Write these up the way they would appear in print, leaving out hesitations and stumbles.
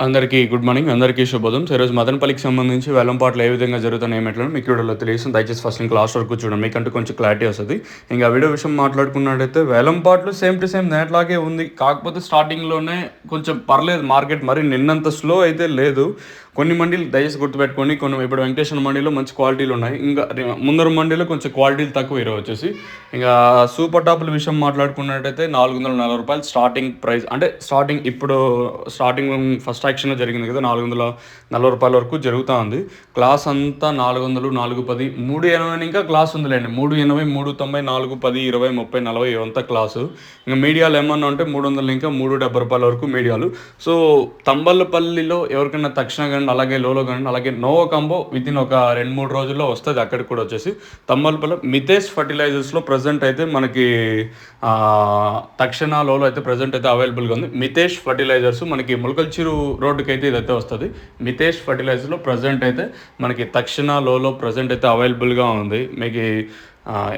అందరికీ good morning. అందరికీ శుభోదయం. సో ఈరోజు మదనపల్లికి సంబంధించి వేలంపాట్లు ఏ విధంగా జరుగుతున్నాయి ఏమిటో మీకు వీడియోలో తెలియజేస్తాను. దయచేసి ఫస్ట్ నుంచి లాస్ట్ వరకు చూడండి, మీకంటూ కొంచెం క్లారిటీ వస్తుంది. ఇంకా వీడియో విషయం మాట్లాడుకున్నట్టయితే వేలంపాట్లు సేమ్ టు సేమ్ నేట్లాగే ఉంది. కాకపోతే స్టార్టింగ్లోనే కొంచెం పర్లేదు మార్కెట్, మరి నిన్నంత స్లో అయితే లేదు. కొన్ని మండీలు దయచేసి గుర్తుపెట్టుకోండి. కొన్ని ఇప్పుడు వెంకటేశ్వర మండీలో మంచి క్వాలిటీలు ఉన్నాయి. ఇంకా ముందర మండీలో కొంచెం క్వాలిటీలు తక్కువ ఈరోజు వచ్చేసి. ఇంకా సూపర్ టాపుల విషయం మాట్లాడుకున్నట్టయితే ₹440 స్టార్టింగ్ ప్రైస్. అంటే స్టార్టింగ్ ఇప్పుడు స్టార్టింగ్ ఫస్ట్ యాక్షన్లో జరిగింది కదా, ₹440 వరకు జరుగుతూ ఉంది. క్లాస్ అంతా 400, 410, 380 ఇంకా క్లాస్ ఉందిలేండి. 380, 390, 410, 20, 30, 40 ఇవంతా క్లాసు. ఇంకా మీడియాలు ఏమన్నా ఉంటే 300 ఇంకా ₹370 వరకు మీడియాలు. సో తంబళ్ళపల్లిలో ఎవరికైనా తక్షణ కానీ అలాగే లోలో కానీ అలాగే నోవో కాంబో వితిన్ ఒక 2-3 రోజుల్లో వస్తుంది. అక్కడికి కూడా వచ్చేసి తంబళ్ళపల్లి మితేష్ ఫర్టిలైజర్స్లో ప్రజెంట్ అయితే మనకి తక్షణ లోలో అయితే ప్రజెంట్ అయితే అవైలబుల్గా ఉంది. మితేష్ ఫర్టిలైజర్స్ మనకి ములకల్చిరు రోడ్డుకి అయితే ఇదైతే వస్తుంది. మితేష్ ఫర్టిలైజర్లో ప్రజెంట్ అయితే మనకి తక్షణ లోలో ప్రజెంట్ అయితే అవైలబుల్గా ఉంది. మీకు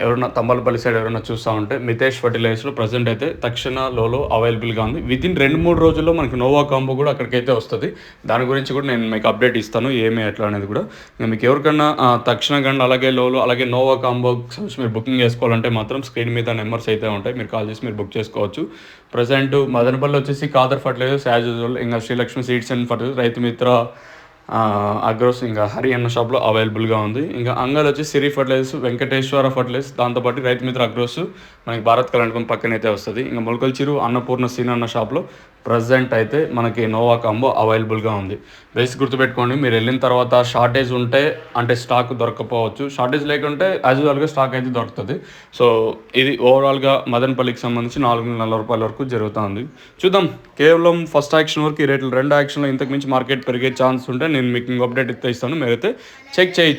ఎవరైనా తంబలపల్లి సైడ్ ఎవరైనా చూస్తూ ఉంటే మితేష్ ఫర్టిలైజర్స్లో ప్రజెంట్ అయితే తక్షణ లోలో అవైలబుల్గా ఉంది. వితిన్ 2-3 రోజుల్లో మనకి నోవా కాంబో కూడా అక్కడికైతే వస్తుంది. దాని గురించి కూడా నేను మీకు అప్డేట్ ఇస్తాను ఏమి ఎట్లా అనేది కూడా. ఇంకా మీకు ఎవరికన్నా తక్షణ గంట అలాగే లోలో అలాగే నోవా కాంబో మీరు బుకింగ్ చేసుకోవాలంటే మాత్రం స్క్రీన్ మీద నెంబర్స్ అయితే ఉంటాయి, మీరు కాల్ చేసి మీరు బుక్ చేసుకోవచ్చు. ప్రజెంట్ మదనపల్లి వచ్చేసి కాదర్ ఫర్టిలైజర్స్ యాజ్ యూజువల్, ఇంకా Srilakshmi seeds and fertilisers, Rythu Mitra, agros ఇంకా హరి అన్న షాప్లో అవైలబుల్గా ఉంది. ఇంకా అంగల్ వచ్చి సిరి ఫర్టిలైజర్స్, వెంకటేశ్వర ఫర్టిలైజర్స్, దాంతోపాటు రైతు మిత్ర అగ్రోస్ మనకి భారత్ కళ్యాణ్ పక్కనైతే వస్తుంది. ఇంకా మొలకల్చిరు అన్నపూర్ణ సీన్ అన్న షాప్లో ప్రజెంట్ అయితే మనకి నోవా కాంబో అవైలబుల్గా ఉంది. బేసిక్ గుర్తుపెట్టుకోండి, మీరు వెళ్ళిన తర్వాత షార్టేజ్ ఉంటే అంటే స్టాక్ దొరకపోవచ్చు, షార్టేజ్ లేకుంటే యాజ్ యూజువల్గా స్టాక్ అయితే దొరుకుతుంది. సో ఇది ఓవరాల్గా మదనపల్లికి సంబంధించి ₹440 వరకు జరుగుతుంది. చూద్దాం, కేవలం ఫస్ట్ యాక్షన్ వరకు ఈ రేట్లు, రెండు యాక్షన్లో ఇంతకు మించి మార్కెట్ పెరిగే ఛాన్స్ ఉంటే నేను మీకు అప్డేట్ ఇస్తాను, మీరైతే చెక్ చేయి.